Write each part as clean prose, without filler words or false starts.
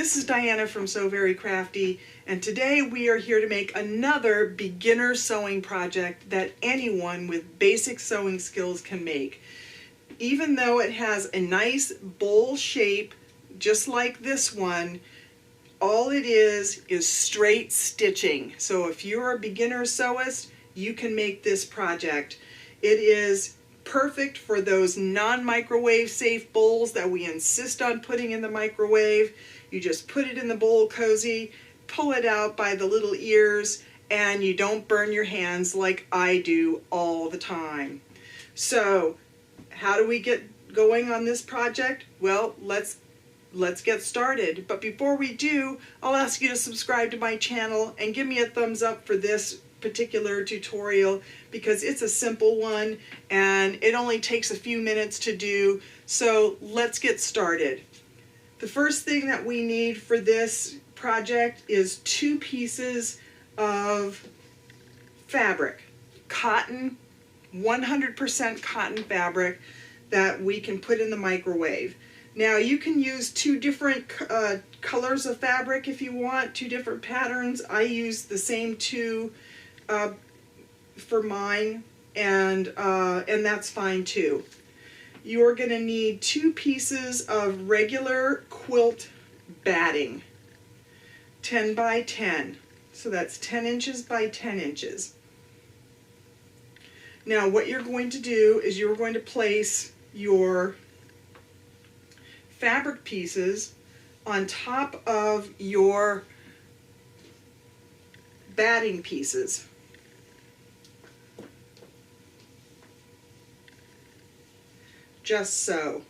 This is Diana from Sew Very Crafty, and today we are here to make another beginner sewing project that anyone with basic sewing skills can make. Even though it has a nice bowl shape just like this one, all it is straight stitching. So if you're a beginner sewist, you can make this project. It is perfect for those non-microwave safe bowls that we insist on putting in the microwave. You just put it in the bowl cozy, pull it out by the little ears, and you don't burn your hands like I do all the time. So how do we get going on this project? Well, let's get started. But before we do, I'll ask you to subscribe to my channel and give me a thumbs up for this particular tutorial, because it's a simple one and it only takes a few minutes to do. So let's get started. The first thing that we need for this project is 2 pieces of fabric, cotton, 100% cotton fabric that we can put in the microwave. Now you can use 2 different colors of fabric if you want, 2 different patterns. I use the same 2 for mine, and that's fine too. You're going to need 2 pieces of regular quilt batting, 10 by 10. So that's 10 inches by 10 inches. Now what you're going to do is you're going to place your fabric pieces on top of your batting pieces. Just so.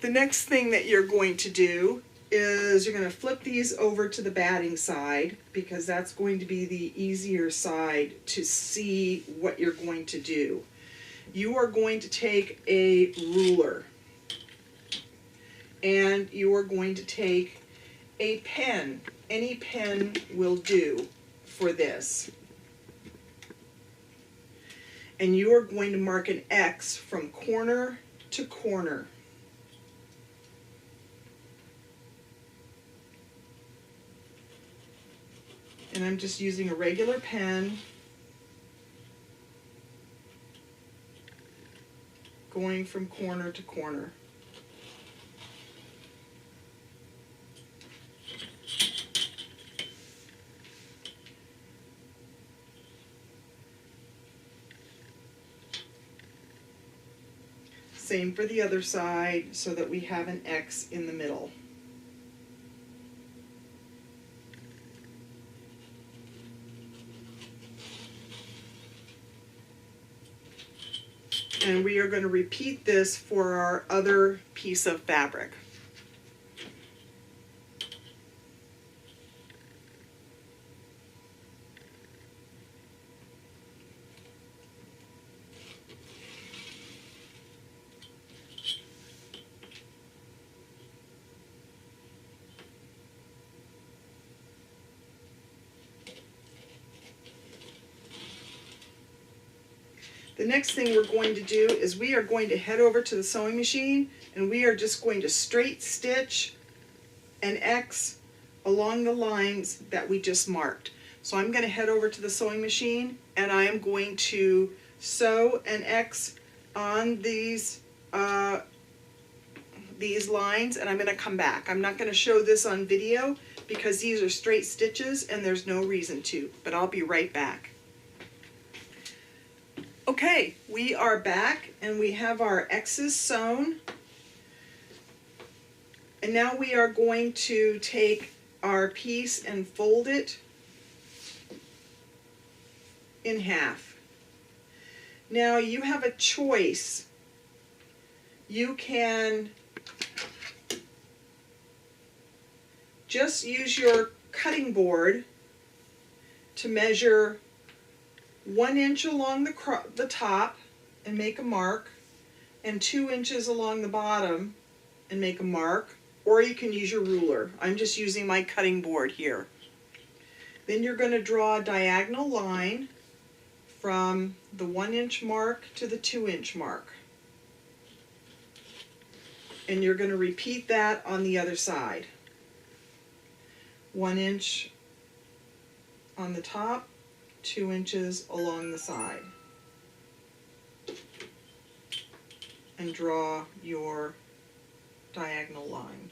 The next thing that you're going to do is you're going to flip these over to the batting side, because that's going to be the easier side to see what you're going to do. You are going to take a ruler and you are going to take a pen. Any pen will do for this. And you are going to mark an X from corner to corner. And I'm just using a regular pen, going from corner to corner. Same for the other side, so that we have an X in the middle. And we are going to repeat this for our other piece of fabric. The next thing we're going to do is we are going to head over to the sewing machine, and we are just going to straight stitch an X along the lines that we just marked. So I'm going to head over to the sewing machine and I am going to sew an X on these lines, and I'm going to come back. I'm not going to show this on video because these are straight stitches and there's no reason to, but I'll be right back. Okay, we are back and we have our X's sewn. And now we are going to take our piece and fold it in half. Now you have a choice. You can just use your cutting board to measure 1 inch along the top and make a mark, and 2 inches along the bottom and make a mark, or you can use your ruler. I'm just using my cutting board here. Then you're going to draw a diagonal line from the 1 inch mark to the 2 inch mark. And you're going to repeat that on the other side. 1 inch on the top, 2 inches along the side. And draw your diagonal line.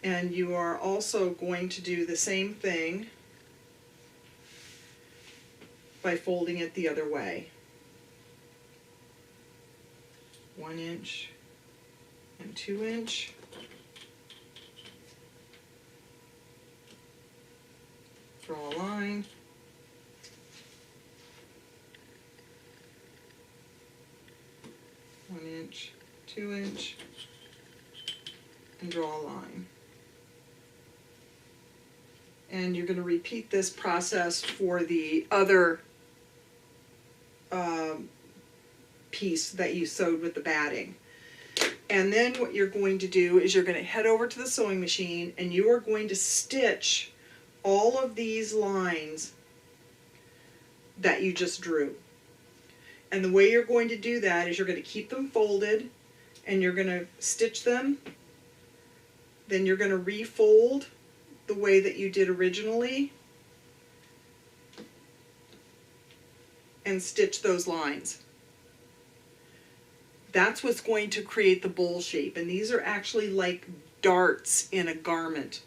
And you are also going to do the same thing by folding it the other way. 1 inch and 2 inch. Draw a line. One inch, 2 inch, and draw a line. And you're going to repeat this process for the other piece that you sewed with the batting. And then what you're going to do is you're going to head over to the sewing machine and you are going to stitch all of these lines that you just drew. And the way you're going to do that is you're going to keep them folded and you're going to stitch them. Then you're going to refold the way that you did originally and stitch those lines. That's what's going to create the bowl shape. And these are actually like darts in a garment,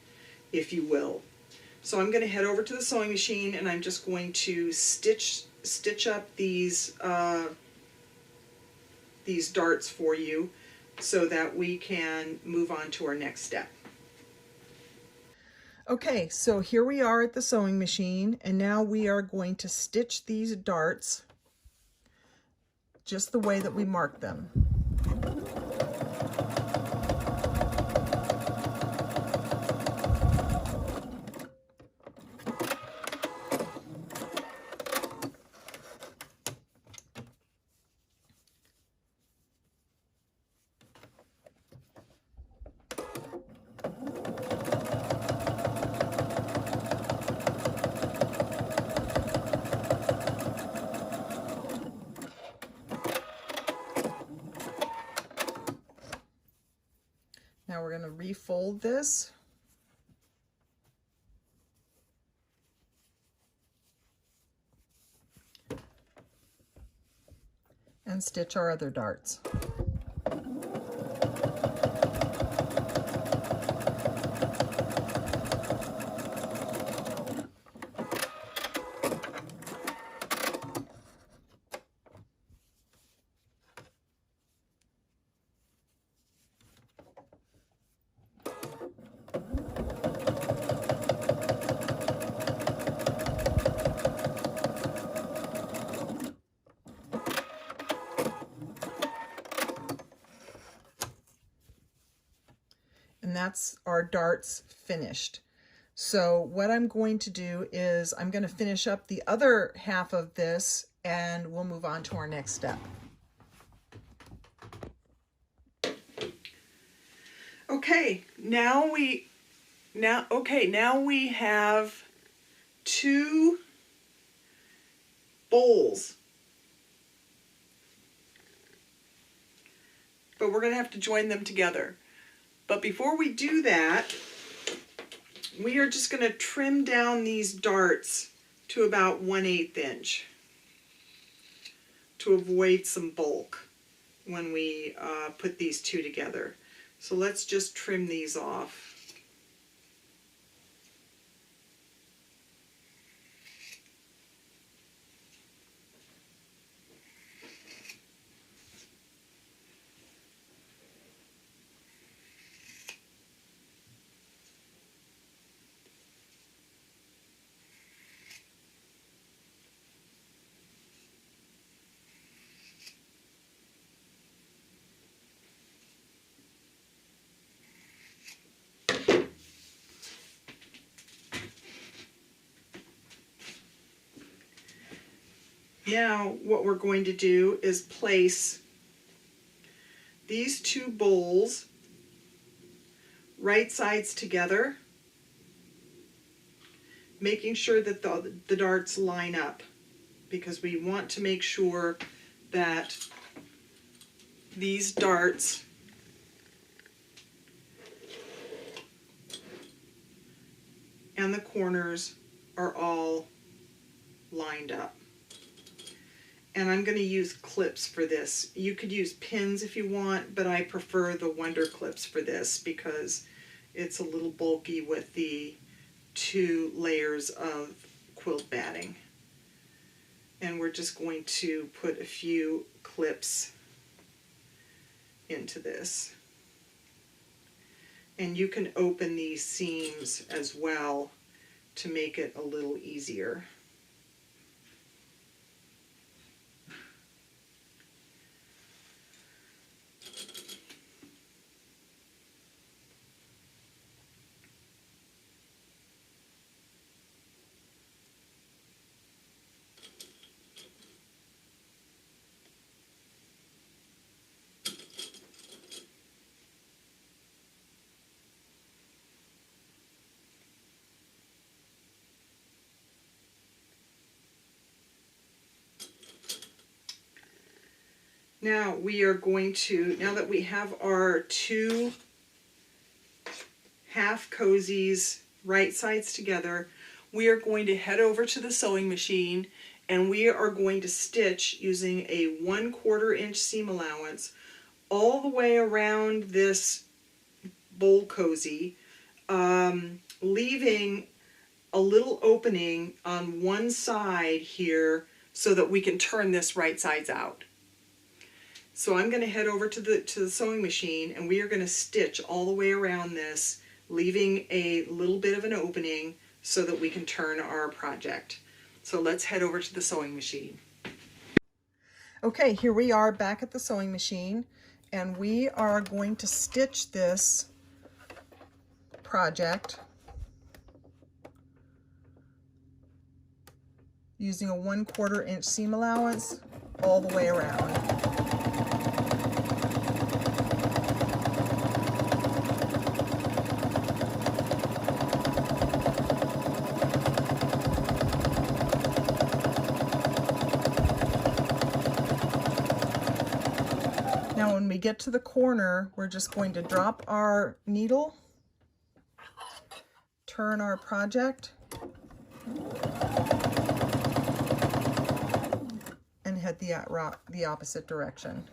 if you will. So I'm going to head over to the sewing machine and I'm just going to stitch up these darts for you so that we can move on to our next step. Okay, so here we are at the sewing machine and now we are going to stitch these darts just the way that we marked them. Now we're going to refold this and stitch our other darts. And that's our darts finished. So what I'm going to do is I'm going to finish up the other half of this and we'll move on to our next step. Okay, now we have two bowls. But we're going to have to join them together. But before we do that, we are just going to trim down these darts to about 1/8 inch to avoid some bulk when we put these two together. So let's just trim these off. Now what we're going to do is place these two bowls right sides together, making sure that the darts line up, because we want to make sure that these darts and the corners are all lined up. And I'm going to use clips for this. You could use pins if you want, but I prefer the Wonder clips for this because it's a little bulky with the 2 layers of quilt batting. And we're just going to put a few clips into this. And you can open these seams as well to make it a little easier. Now we are going to, now that we have our 2 half cozies right sides together, we are going to head over to the sewing machine and we are going to stitch using a 1/4 inch seam allowance all the way around this bowl cozy, leaving a little opening on one side here so that we can turn this right sides out. So I'm going to head over to the sewing machine and we are going to stitch all the way around this, leaving a little bit of an opening so that we can turn our project. So let's head over to the sewing machine. Okay, here we are back at the sewing machine and we are going to stitch this project using a 1/4 inch seam allowance all the way around. Now when we get to the corner, we're just going to drop our needle, turn our project, and head the opposite direction.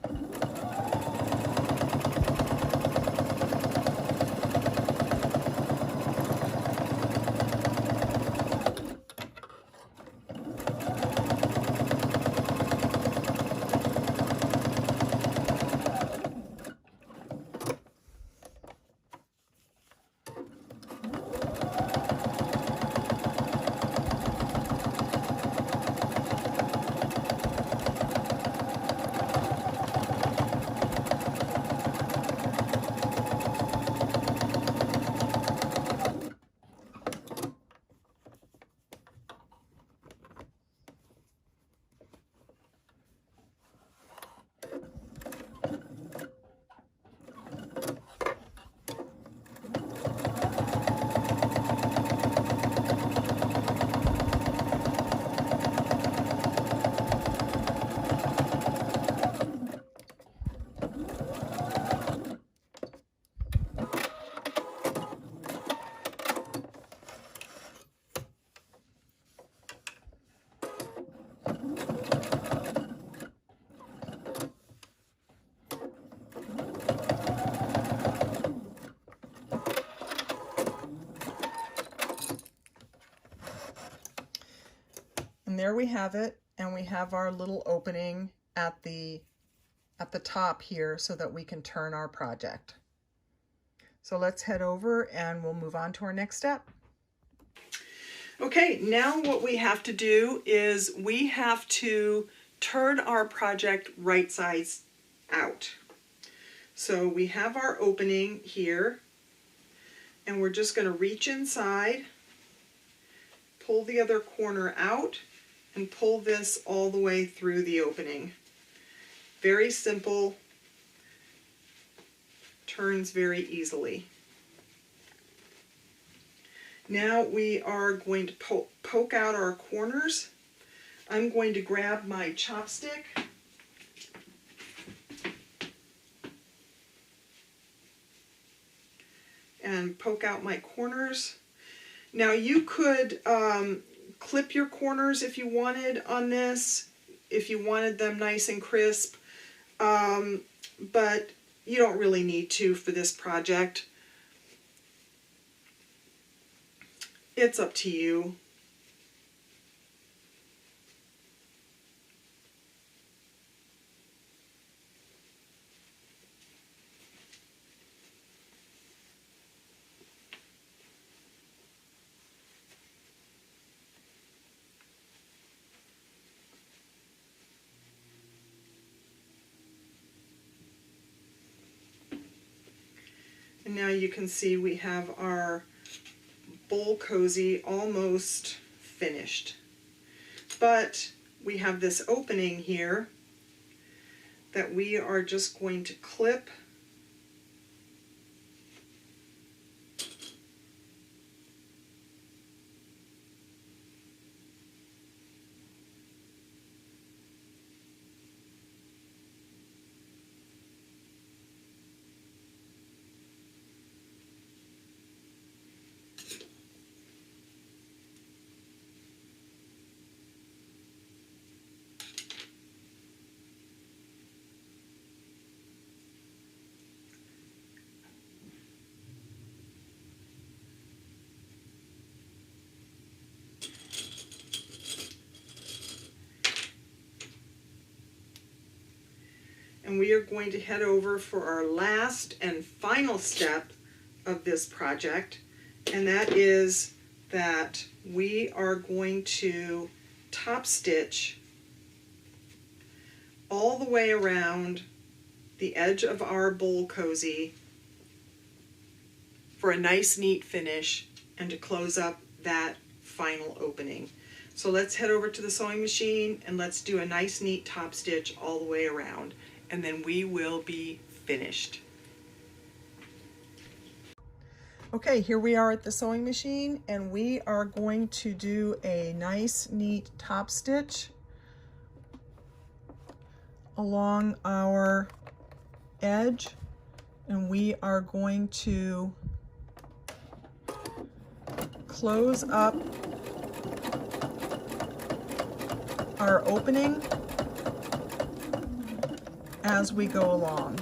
And there we have it, and we have our little opening at the top here so that we can turn our project. So let's head over and we'll move on to our next step. Okay, now what we have to do is we have to turn our project right sides out. So we have our opening here, and we're just going to reach inside, pull the other corner out, and pull this all the way through the opening. Very simple, turns very easily. Now we are going to poke out our corners. I'm going to grab my chopstick and poke out my corners. Now you could clip your corners if you wanted on this, if you wanted them nice and crisp, but you don't really need to for this project. It's up to you. And now you can see we have our bowl cozy almost finished. But we have this opening here that we are just going to clip . And we are going to head over for our last and final step of this project, and that is that we are going to top stitch all the way around the edge of our bowl cozy for a nice neat finish and to close up that final opening. So let's head over to the sewing machine and let's do a nice neat top stitch all the way around, and then we will be finished. Okay, here we are at the sewing machine, and we are going to do a nice neat top stitch along our edge, and we are going to close up our opening as we go along.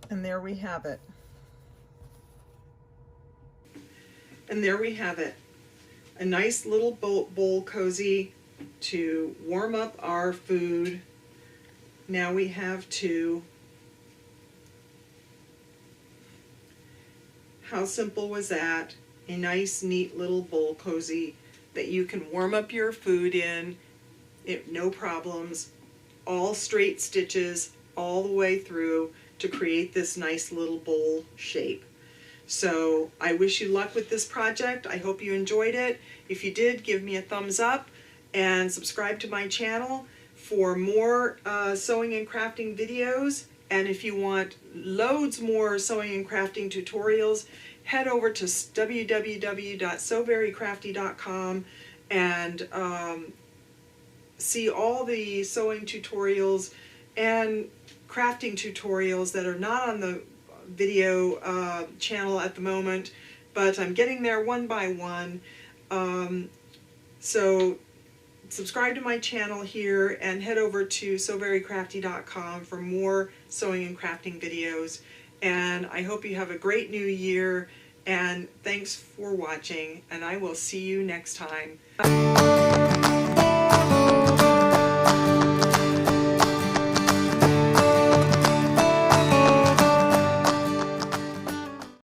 And there we have it. And there we have it. a nice little bowl cozy to warm up our food. Now we have two. How simple was that? A nice, neat little bowl cozy that you can warm up your food in, no problems, all straight stitches all the way through to create this nice little bowl shape. So I wish you luck with this project. I hope you enjoyed it. If you did, give me a thumbs up and subscribe to my channel for more sewing and crafting videos. And if you want loads more sewing and crafting tutorials, head over to www.sewverycrafty.com and see all the sewing tutorials and crafting tutorials that are not on the video channel at the moment, but I'm getting there one by one. So subscribe to my channel here and head over to sewverycrafty.com for more sewing and crafting videos. And I hope you have a great new year, and thanks for watching, and I will see you next time.